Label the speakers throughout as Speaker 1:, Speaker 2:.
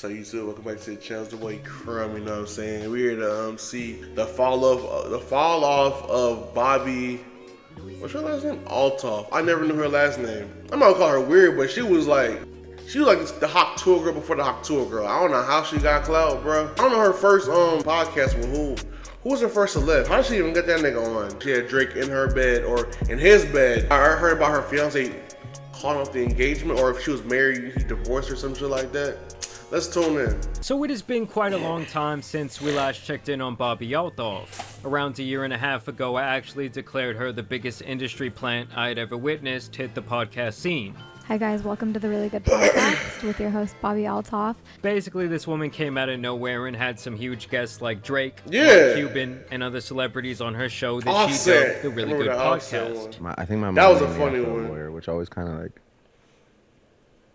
Speaker 1: So YouTube, welcome back to the channel. It's the boy Crumb, you know what I'm saying? We're here to see the fall off of Bobbi. What's her last name? Altof. I never knew her last name. I'm not gonna call her weird, but she was like the Hawk Tour girl before the Hawk Tour girl. I don't know how she got clout, bro. I don't know her first podcast with who. Who was her first celeb? How did she even get that nigga on? She had Drake in her bed or in his bed. I heard about her fiance calling off the engagement, or if she was married, he divorced or some shit like that. Let's tune in.
Speaker 2: So it has been quite a long time since we last checked in on Bobbi Altof. Around a year and a half ago, I actually declared her the biggest industry plant I had ever witnessed hit the podcast scene.
Speaker 3: Hi guys, welcome to the Really Good Podcast with your host Bobbi Altof.
Speaker 2: Basically, this woman came out of nowhere and had some huge guests like Drake, Cuban, and other celebrities on her show that she dubbed the Really Good Podcast.
Speaker 4: I think my mom
Speaker 1: that was a funny one,
Speaker 4: lawyer, which always kind of like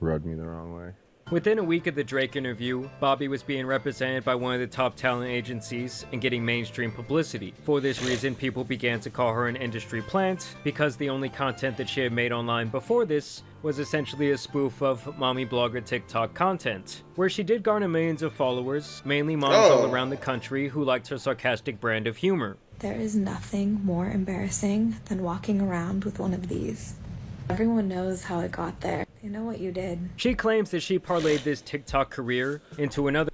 Speaker 4: rubbed me the wrong way.
Speaker 2: Within a week of the Drake interview, Bobbi was being represented by one of the top talent agencies and getting mainstream publicity. For this reason, people began to call her an industry plant because the only content that she had made online before this was essentially a spoof of mommy blogger TikTok content, where she did garner millions of followers, mainly moms all around the country who liked her sarcastic brand of humor.
Speaker 5: There is nothing more embarrassing than walking around with one of these. Everyone knows how it got there. They know what you did.
Speaker 2: She claims that she parlayed this TikTok career into another.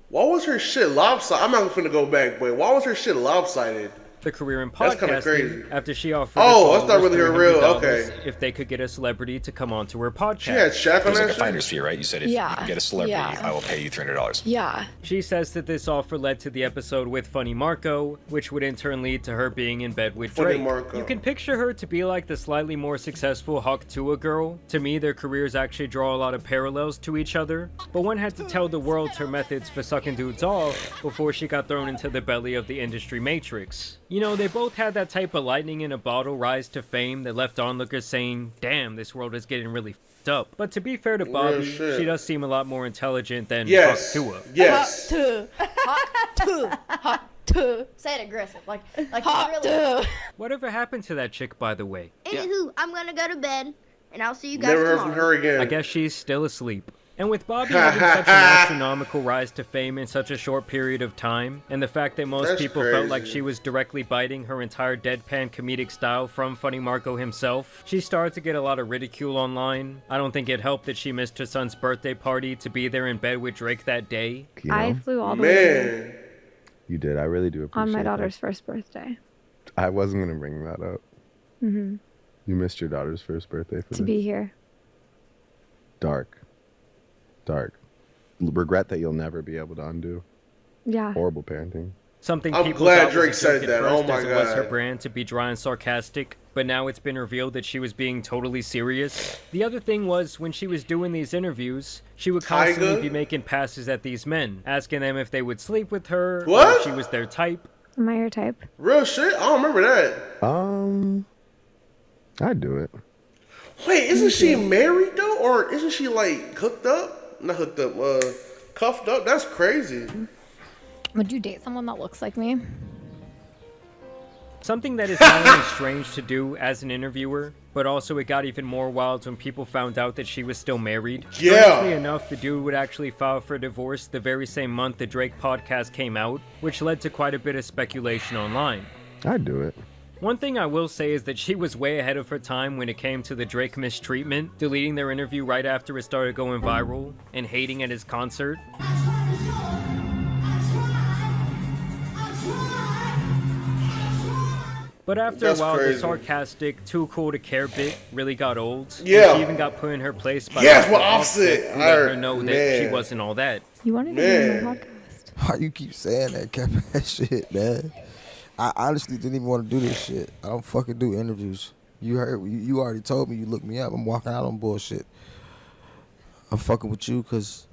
Speaker 1: Why was her shit lopsided? I'm not gonna go back, but why was her shit lopsided?
Speaker 2: The career in
Speaker 1: That's kind of
Speaker 2: podcasting
Speaker 1: crazy.
Speaker 2: After she offered
Speaker 1: that's not really her real. Okay.
Speaker 2: if they could get a celebrity to come onto her podcast.
Speaker 1: She had Shaq on
Speaker 6: There's
Speaker 1: that
Speaker 6: like a
Speaker 1: shit?
Speaker 6: finder's fee, right? You said if you can get a celebrity, I will pay you $300.
Speaker 5: Yeah.
Speaker 2: She says that this offer led to the episode with Funny Marco, which would in turn lead to her being in bed with
Speaker 1: Funny
Speaker 2: Drake.
Speaker 1: Marco.
Speaker 2: You can picture her to be like the slightly more successful Hawk Tua girl. To me, their careers actually draw a lot of parallels to each other, but one had to tell the world her methods for sucking dudes off before she got thrown into the belly of the industry matrix. You know, they both had that type of lightning in a bottle rise to fame that left onlookers saying, damn, this world is getting really f***ed up. But to be fair to Bobbi, she does seem a lot more intelligent than Hawk Tua.
Speaker 1: Yes.
Speaker 7: Hot two. Say it aggressive, like
Speaker 5: Hot
Speaker 7: really.
Speaker 2: Whatever happened to that chick, by the way?
Speaker 7: Anywho, I'm gonna go to bed, and I'll see you guys
Speaker 1: Never heard
Speaker 7: tomorrow.
Speaker 1: from her again.
Speaker 2: I guess she's still asleep. And with Bobbi having such an astronomical rise to fame in such a short period of time, and the fact that most people felt like she was directly biting her entire deadpan comedic style from Funny Marco himself, she started to get a lot of ridicule online. I don't think it helped that she missed her son's birthday party to be there in bed with Drake that day.
Speaker 4: You know?
Speaker 3: I flew all the way there
Speaker 4: You did. I really do appreciate
Speaker 3: on my daughter's
Speaker 4: that.
Speaker 3: first birthday.
Speaker 4: I wasn't going to bring that up.
Speaker 3: Mm-hmm.
Speaker 4: You missed your daughter's first birthday for
Speaker 3: To be here.
Speaker 4: Dark. Regret that you'll never be able to undo.
Speaker 3: Yeah.
Speaker 4: Horrible parenting.
Speaker 2: Something
Speaker 1: I'm
Speaker 2: people
Speaker 1: glad
Speaker 2: thought
Speaker 1: Drake
Speaker 2: was a joke
Speaker 1: said
Speaker 2: at
Speaker 1: that. Oh
Speaker 2: first,
Speaker 1: my
Speaker 2: as it was her
Speaker 1: God.
Speaker 2: brand to be dry and sarcastic, but now it's been revealed that she was being totally serious. The other thing was, when she was doing these interviews, she would constantly be making passes at these men, asking them if they would sleep with her, or if she was their type.
Speaker 3: Am I your type?
Speaker 1: Real shit? I don't remember that.
Speaker 4: I'd do it.
Speaker 1: Wait, isn't she married though? Or isn't she like hooked up? Not hooked up, cuffed up? That's crazy.
Speaker 3: Would you date someone that looks like me?
Speaker 2: Something that is not only strange to do as an interviewer, but also it got even more wild when people found out that she was still married. Strangely enough, the dude would actually file for divorce the very same month the Drake podcast came out, which led to quite a bit of speculation online.
Speaker 4: I'd do it.
Speaker 2: One thing I will say is that she was way ahead of her time when it came to the Drake mistreatment, deleting their interview right after it started going viral, and hating at his concert. But after a while, the sarcastic, too cool to care bit really got old.
Speaker 1: Yeah.
Speaker 2: And she even got put in her place by
Speaker 1: Offset.
Speaker 2: who let her know that she wasn't all that.
Speaker 3: You wanted to be on my podcast.
Speaker 8: Why you keep saying that cap ass shit, man? I honestly didn't even want to do this shit. I don't fucking do interviews. You heard, you already told me you looked me up. I'm walking out on bullshit. I'm fucking with you because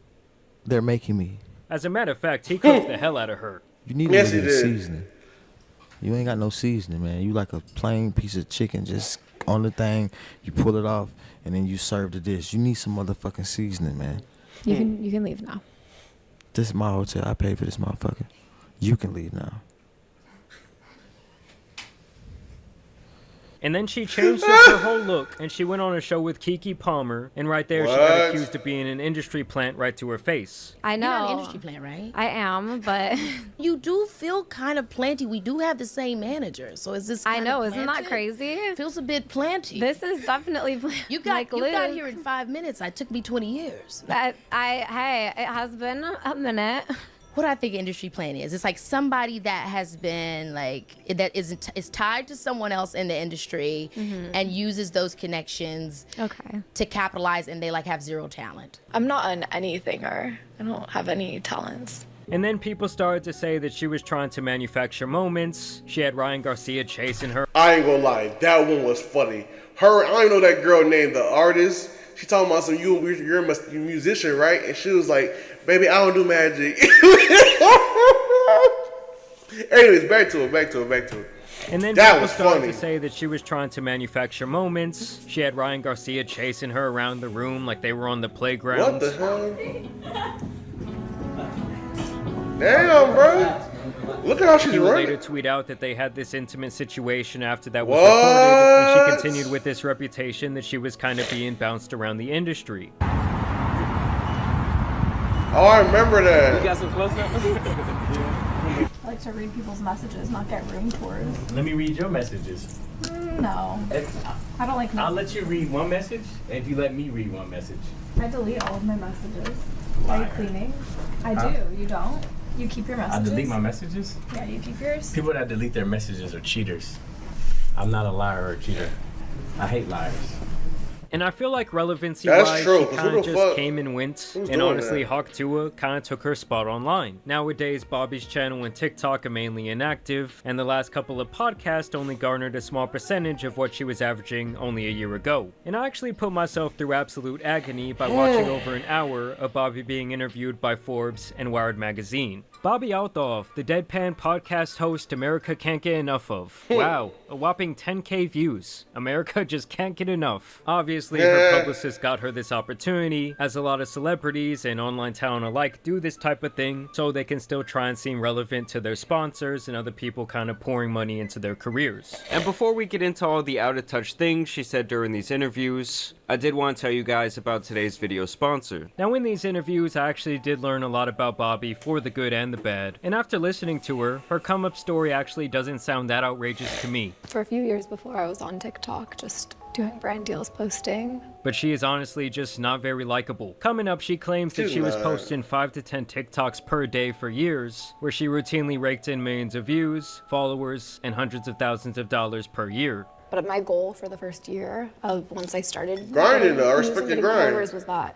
Speaker 8: they're making me.
Speaker 2: As a matter of fact, he cooked the hell out of her.
Speaker 8: You need a little bit of seasoning. You ain't got no seasoning, man. You like a plain piece of chicken just on the thing. You pull it off and then you serve the dish. You need some motherfucking seasoning, man.
Speaker 3: You can leave now.
Speaker 8: This is my hotel. I paid for this motherfucker. You can leave now.
Speaker 2: And then she changed up her whole look, and she went on a show with Keke Palmer, and right there she got accused of being an industry plant right to her face.
Speaker 9: I know.
Speaker 10: You're not an industry plant, right?
Speaker 9: I am, but...
Speaker 10: You do feel kind of planty. We do have the same manager, so is this
Speaker 9: I know, isn't that
Speaker 10: planted?
Speaker 9: crazy?
Speaker 10: Feels a bit planty.
Speaker 9: This is definitely planty.
Speaker 10: You got here in 5 minutes. It took me 20 years.
Speaker 9: Hey, it has been a minute.
Speaker 10: What I think industry plan is, it's like somebody that has been that is tied to someone else in the industry and uses those connections to capitalize, and they have zero talent.
Speaker 5: I'm not an anythinger. I don't have any talents.
Speaker 2: And then people started to say that she was trying to manufacture moments. She had Ryan Garcia chasing her.
Speaker 1: I ain't gonna lie, that one was funny. I don't even know that girl named the artist. She talking about you're a musician, right? And she was like, baby, I don't do magic. Anyways, back to it.
Speaker 2: And then
Speaker 1: that
Speaker 2: people started
Speaker 1: funny.
Speaker 2: to say that she was trying to manufacture moments. She had Ryan Garcia chasing her around the room like they were on the playground.
Speaker 1: What the hell? Damn, bro. Look at how she's
Speaker 2: She would
Speaker 1: running.
Speaker 2: later tweet out that they had this intimate situation after that was reported, and she continued with this reputation that she was kind of being bounced around the industry.
Speaker 1: Oh, I remember that.
Speaker 11: You got some close-ups?
Speaker 12: I like to read people's messages, not get room tours.
Speaker 11: Let me read your messages.
Speaker 12: No. I don't like
Speaker 11: I'll let you read one message if you let me read one message.
Speaker 12: I delete all of my messages.
Speaker 11: Liar.
Speaker 12: Are you cleaning? I
Speaker 11: Huh?
Speaker 12: do. You don't? You keep your
Speaker 11: I
Speaker 12: messages?
Speaker 11: delete my messages?
Speaker 12: Yeah, you keep yours?
Speaker 11: People that delete their messages are cheaters. I'm not a liar or a cheater. I hate liars.
Speaker 2: And I feel like relevancy-wise,
Speaker 1: true,
Speaker 2: she
Speaker 1: 'cause
Speaker 2: kind
Speaker 1: who
Speaker 2: of
Speaker 1: the
Speaker 2: just
Speaker 1: fuck-
Speaker 2: came and went.
Speaker 1: who's
Speaker 2: And
Speaker 1: doing
Speaker 2: honestly,
Speaker 1: that?
Speaker 2: Hawk Tuah kind of took her spot online. Nowadays, Bobbi's channel and TikTok are mainly inactive, and the last couple of podcasts only garnered a small percentage of what she was averaging only a year ago. And I actually put myself through absolute agony by watching over an hour of Bobbi being interviewed by Forbes and Wired magazine. Bobbi Altof, the Deadpan podcast host America can't get enough of. Wow, a whopping 10K views. America just can't get enough. Obviously, her publicist got her this opportunity, as a lot of celebrities and online talent alike do this type of thing, so they can still try and seem relevant to their sponsors and other people kind of pouring money into their careers. And before we get into all the out-of-touch things she said during these interviews, I did want to tell you guys about today's video sponsor. Now, in these interviews, I actually did learn a lot about Bobbi for the good and the bad, and after listening to her, her come-up story actually doesn't sound that outrageous to me.
Speaker 5: For a few years before, I was on TikTok, just doing brand deals, posting.
Speaker 2: But she is honestly just not very likable. Coming up, she claims that she was posting 5 to 10 TikToks per day for years, where she routinely raked in millions of views, followers, and hundreds of thousands of dollars per year.
Speaker 5: But my goal for the first year of once I started
Speaker 1: Grinding, though. I
Speaker 5: using
Speaker 1: respect your
Speaker 5: getting
Speaker 1: grind.
Speaker 5: followers was that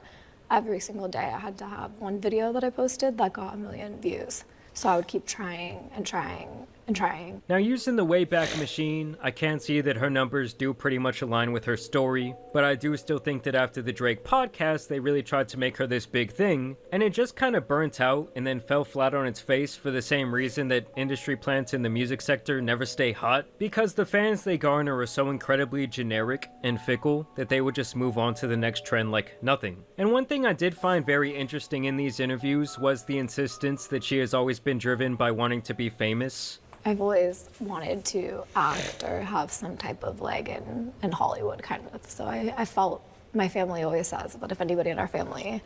Speaker 5: every single day I had to have one video that I posted that got 1 million views. So I would keep trying and trying and trying.
Speaker 2: Now, using the Wayback Machine, I can see that her numbers do pretty much align with her story, but I do still think that after the Drake podcast, they really tried to make her this big thing, and it just kind of burnt out and then fell flat on its face for the same reason that industry plants in the music sector never stay hot, because the fans they garner are so incredibly generic and fickle that they would just move on to the next trend like nothing. And one thing I did find very interesting in these interviews was the insistence that she has always been driven by wanting to be famous.
Speaker 5: I've always wanted to act or have some type of leg in Hollywood, kind of. So I felt, my family always says, but if anybody in our family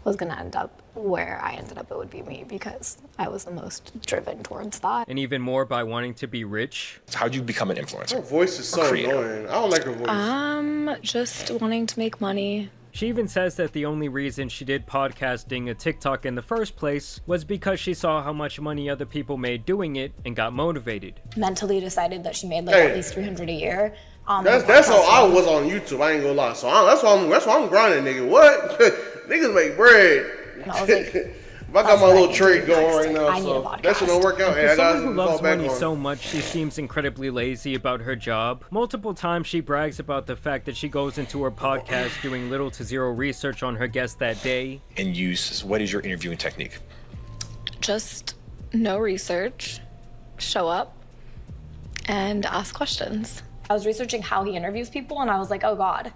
Speaker 5: was gonna end up where I ended up, it would be me, because I was the most driven towards that.
Speaker 2: And even more by wanting to be rich.
Speaker 6: How'd you become an influencer?
Speaker 1: Her voice is so annoying. I don't like her voice.
Speaker 5: Just wanting to make money.
Speaker 2: She even says that the only reason she did podcasting and TikTok in the first place was because she saw how much money other people made doing it and got motivated.
Speaker 5: Mentally decided that she made like at least $300 a year.
Speaker 1: That's how I was on YouTube. I ain't gonna lie. So that's why I'm grinding, nigga. What? Niggas make bread.
Speaker 5: And I was like,
Speaker 1: if I got my little trade going right now, so that shit don't work out.
Speaker 2: For
Speaker 1: Hey, I got
Speaker 2: someone who loves
Speaker 1: fall back
Speaker 2: money
Speaker 1: on.
Speaker 2: so much, she seems incredibly lazy about her job. Multiple times she brags about the fact that she goes into her podcast doing little to zero research on her guest that day.
Speaker 6: And what is your interviewing technique?
Speaker 5: just no research, show up, and ask questions. I was researching how he interviews people, and I was like, oh God,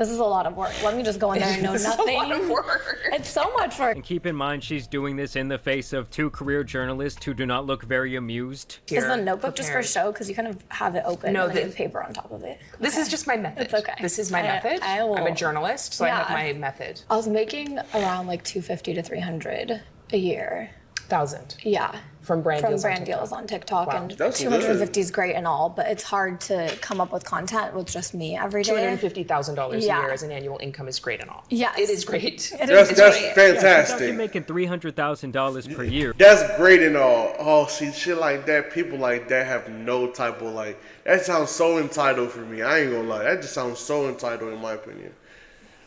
Speaker 5: this is a lot of work. Let me just go in there and know nothing.
Speaker 13: A lot of work.
Speaker 5: It's so much work.
Speaker 2: And keep in mind, she's doing this in the face of 2 career journalists who do not look very amused.
Speaker 5: Is the notebook just for show? Because you kind of have it open and then paper on top of it.
Speaker 13: This is just my method.
Speaker 5: It's okay.
Speaker 13: This is my method. I'm a journalist, so I have my method.
Speaker 5: I was making around like 250 to 300 a year.
Speaker 13: 1,000.
Speaker 5: Yeah.
Speaker 13: From brand
Speaker 5: deals on TikTok.
Speaker 13: Wow.
Speaker 5: And
Speaker 1: That's
Speaker 5: 250 is great and all, but it's hard to come up with content with just me every day.
Speaker 13: $250,000 a year as an annual income is great and all.
Speaker 5: Yeah,
Speaker 13: it is great.
Speaker 1: That's fantastic.
Speaker 2: You're making $300,000 per year.
Speaker 1: That's great and all. Oh, see, shit like that, people like that have no type of like, that sounds so entitled for me. I ain't gonna lie. That just sounds so entitled in my opinion.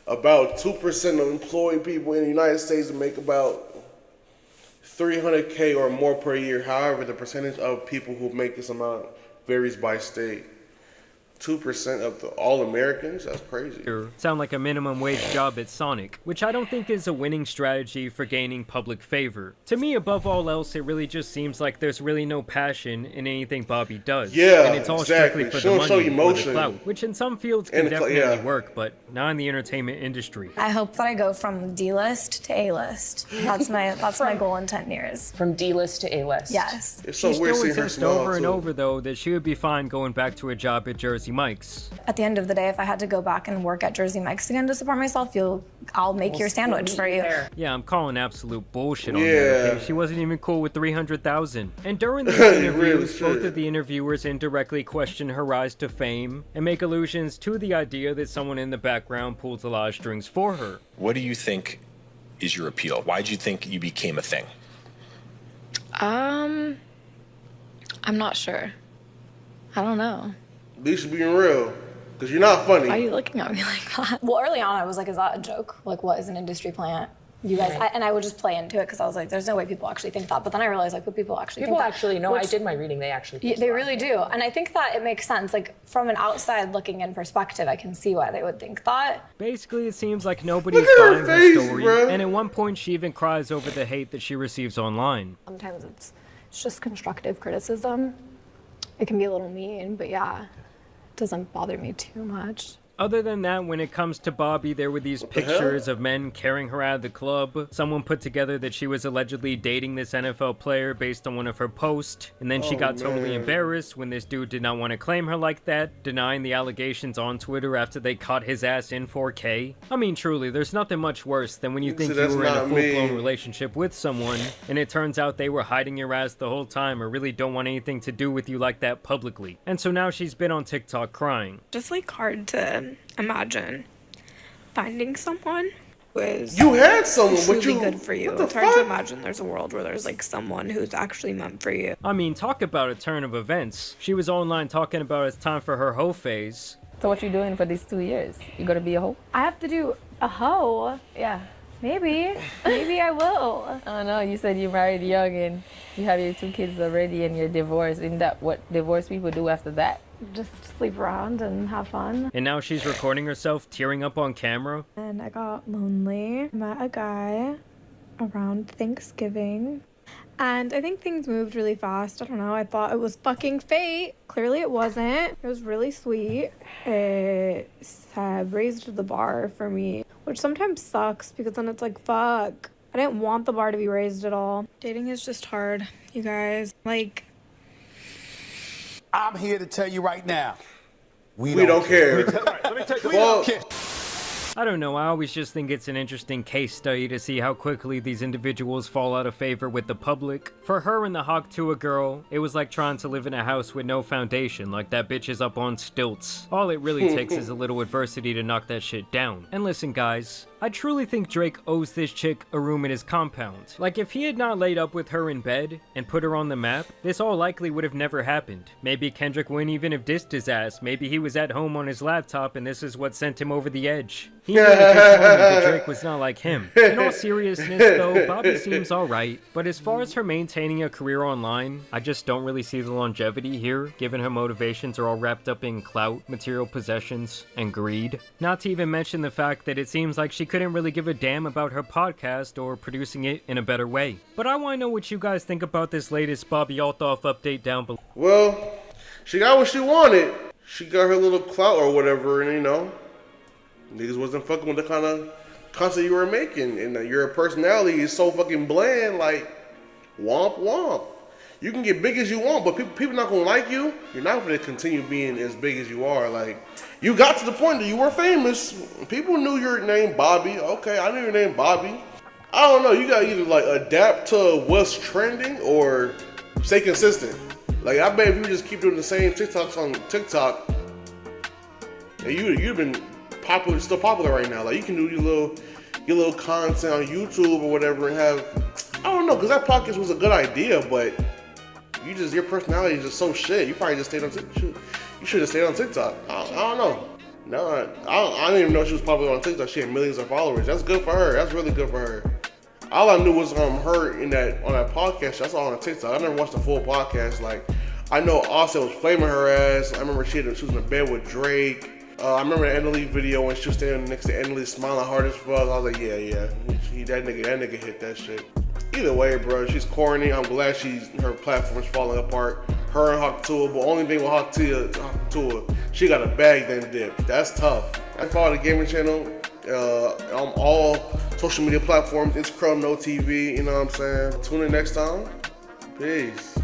Speaker 1: About 2% of employed people in the United States make about $300K or more per year. However, the percentage of people who make this amount varies by state. 2% of all Americans? That's crazy.
Speaker 2: Sound like a minimum wage job at Sonic, which I don't think is a winning strategy for gaining public favor. To me, above all else, it really just seems like there's really no passion in anything Bobbi does.
Speaker 1: Yeah,
Speaker 2: and it's all
Speaker 1: exactly.
Speaker 2: strictly for
Speaker 1: She
Speaker 2: the
Speaker 1: don't show
Speaker 2: money or the
Speaker 1: emotion.
Speaker 2: clout, which in some fields can definitely work, but not in the entertainment industry.
Speaker 5: I hope that I go from D-list to A-list. That's my goal in 10 years.
Speaker 13: From D-list to A-list.
Speaker 5: Yes.
Speaker 1: It's so
Speaker 2: She
Speaker 1: weird
Speaker 2: still
Speaker 1: seeing her
Speaker 2: insists
Speaker 1: smile
Speaker 2: over and
Speaker 1: too.
Speaker 2: over, though, that she would be fine going back to a job at Jersey Mike's.
Speaker 5: At the end of the day, if I had to go back and work at Jersey Mike's again to support myself, I'll make your sandwich for you.
Speaker 2: Yeah, I'm calling absolute bullshit on
Speaker 1: Yeah.
Speaker 2: that. Okay? She wasn't even cool with 300,000. And during these interviews, both of the interviewers indirectly question her rise to fame and make allusions to the idea that someone in the background pulls a lot of strings for her.
Speaker 6: What do you think is your appeal? Why do you think you became a thing?
Speaker 5: I'm not sure. I don't know.
Speaker 1: At least you're being real. Because you're not funny.
Speaker 5: Why are you looking at me like that? Well, early on, I was like, is that a joke? Like, what is an industry plant? You guys, and I would just play into it because I was like, there's no way people actually think that. But then I realized, like, what people actually think that.
Speaker 13: I did my reading, they actually think
Speaker 5: they really do. And I think that it makes sense. Like, from an outside looking in perspective, I can see why they would think that.
Speaker 2: Basically, it seems like nobody's
Speaker 1: Look at her
Speaker 2: buying her
Speaker 1: face,
Speaker 2: story,
Speaker 1: bro.
Speaker 2: and at one point she even cries over the hate that she receives online.
Speaker 5: Sometimes it's just constructive criticism. It can be a little mean, but yeah, it doesn't bother me too much.
Speaker 2: Other than that, when it comes to Bobbi, there were these pictures of men carrying her out of the club. Someone put together that she was allegedly dating this NFL player based on one of her posts, and then she got totally embarrassed when this dude did not want to claim her like that, denying the allegations on Twitter after they caught his ass in 4K. I mean, truly, there's nothing much worse than when you think you were in a full-blown relationship with someone, and it turns out they were hiding your ass the whole time or really don't want anything to do with you like that publicly. And so now she's been on TikTok crying.
Speaker 14: Just like hard to imagine finding someone who is
Speaker 1: You had someone, but
Speaker 14: truly
Speaker 1: you
Speaker 14: good for you.
Speaker 1: what the
Speaker 14: It's hard to
Speaker 1: fuck?
Speaker 14: imagine there's a world where there's like someone who's actually meant for you.
Speaker 2: I mean, talk about a turn of events. She was online talking about it's time for her hoe phase.
Speaker 15: So what you doing for these 2 years? You gonna be a hoe?
Speaker 3: I have to do a hoe.
Speaker 15: Yeah.
Speaker 3: Maybe I will.
Speaker 15: I don't know. You said you married young and you have your 2 kids already and you're divorced. Isn't that what divorced people do after that?
Speaker 3: Just sleep around and have fun.
Speaker 2: And now she's recording herself tearing up on camera.
Speaker 14: And I got lonely. Met a guy around Thanksgiving. And I think things moved really fast. I don't know. I thought it was fucking fate. Clearly it wasn't. It was really sweet. It raised the bar for me, which sometimes sucks because then it's like, fuck. I didn't want the bar to be raised at all. Dating is just hard, you guys. Like,
Speaker 16: I'm here to tell you right now.
Speaker 1: We don't care.
Speaker 16: Let me tell you, we don't care.
Speaker 2: I don't know, I always just think it's an interesting case study to see how quickly these individuals fall out of favor with the public. For her and the Hawk Tuah girl, it was like trying to live in a house with no foundation, like that bitch is up on stilts. All it really takes is a little adversity to knock that shit down. And listen guys, I truly think Drake owes this chick a room in his compound. Like if he had not laid up with her in bed and put her on the map, this all likely would have never happened. Maybe Kendrick wouldn't even have dissed his ass, maybe he was at home on his laptop and this is what sent him over the edge. He really did tell me that Drake was not like him. In all seriousness though, Bobbi seems alright, but as far as her maintaining a career online, I just don't really see the longevity here, given her motivations are all wrapped up in clout, material possessions, and greed. Not to even mention the fact that it seems like she couldn't really give a damn about her podcast or producing it in a better way. But I want to know what you guys think about this latest Bobbi Altof update down below.
Speaker 1: Well, she got what she wanted. She got her little clout or whatever, and Niggas wasn't fucking with the kind of content you were making, and your personality is so fucking bland. Like, womp womp. You can get big as you want, but people not gonna like you. You're not gonna continue being as big as you are. Like, you got to the point that you were famous. People knew your name, Bobbi. Okay, I knew your name, Bobbi. I don't know. You gotta either like adapt to what's trending or stay consistent. Like, I bet if you just keep doing the same TikToks on TikTok, you've been popular, still popular right now. Like, you can do your little content on YouTube or whatever and have, I don't know, because that podcast was a good idea, but your personality is just so shit. You probably just stayed on TikTok. You should have stayed on TikTok. I don't know. No, I didn't even know she was popular on TikTok. She had millions of followers. That's good for her. That's really good for her. All I knew was her on that podcast. That's all on TikTok. I never watched the full podcast. Like, I know Offset was flaming her ass. I remember she was in the bed with Drake. I remember the Annalise video when she was standing next to Annalise smiling hard as fuck. I was like, yeah. That nigga hit that shit. Either way, bro, she's corny. I'm glad her platform is falling apart. Her and Hawk Tua, but only thing with Hawk Tua, she got a bag then dip. That's tough. I follow the gaming channel on all social media platforms. It's Crow No TV. You know what I'm saying? Tune in next time. Peace.